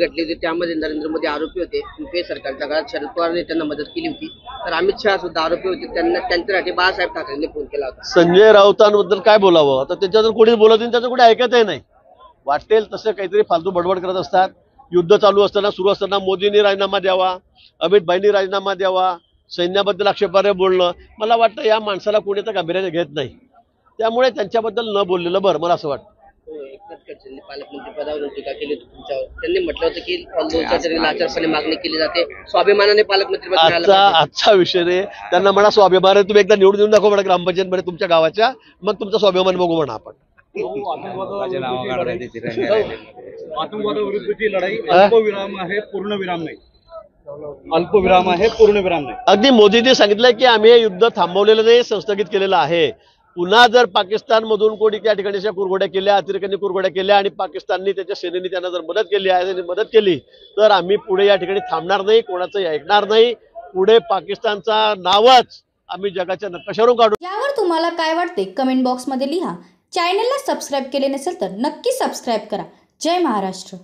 घडली होती त्यामध्ये नरेंद्र मोदी आरोपी होते. युपीए सरकारच्या काळात शरद पवारांनी त्यांना मदत केली होती. तर अमित शहा सुद्धा आरोपी होते. त्यांना त्यांच्यासाठी बाळासाहेब ठाकरेंनी फोन केला होता. संजय राऊतांबद्दल काय बोलावं आता, त्याच्यातून कोणीच बोलत नाही, त्याचं कोणी ऐकतही नाही. वाटेल तसं काहीतरी फालतू बडबड करत असतात. युद्ध चालू असताना सुरू असताना मोदींनी राजीनामा द्यावा, अमित भाईंनी राजीनामा द्यावा, सैन्याबद्दल आक्षेपार्ह बोलणं, मला वाटतं या माणसाला कोणी तर गांभीर्याने घेत नाही. त्यामुळे त्यांच्याबद्दल न बोललेलं बरं मला असं वाटतं. एकनाथ खडसेंनी पालकमंत्री पदावरून टीका केली होती तुमच्यावर. त्यांनी म्हटलं होतं की लोकशाहीची लाचारपणे मागणी केली जाते, स्वाभिमानाने पालकमंत्री पद मिळालं पाहिजे. आजचा विषय नाही. त्यांना म्हणा स्वाभिमान आहे, तुम्ही एकदा निवडून देऊन दाखवा म्हणा ग्रामपंचायतमध्ये तुमच्या गावाच्या, मग तुमचा स्वाभिमान बघू म्हणा आपण. आतंकवादाविरुद्धची लढाई अल्पविराम आहे, पूर्णविराम नाही. अल्पविराम आहे, पूर्णविराम नाही. अगदी मोदींनी सांगितलं की आम्ही हे युद्ध थांबवलेलं नाही, संस्थगित केलेलं आहे. पुन्हा जर पाकिस्तान मधून कोणी त्या ठिकाणी अशा कुरघोड्या केल्या, अतिरेक्यांनी कुरघोड्या केल्या आणि पाकिस्ताननी त्याच्या सेनेने त्यांना जर मदत केली तर आम्ही पुढे या ठिकाणी थांबणार नाही, कोणाचंही ऐकणार नाही. पुढे पाकिस्तानचा नावच आम्ही जगाच्या नकाशावरून काढू. यावर तुम्हाला काय वाटते कमेंट बॉक्समध्ये लिहा. चॅनलला सबस्क्राईब केले नसेल तर नक्की सबस्क्राईब करा. जय महाराष्ट्र.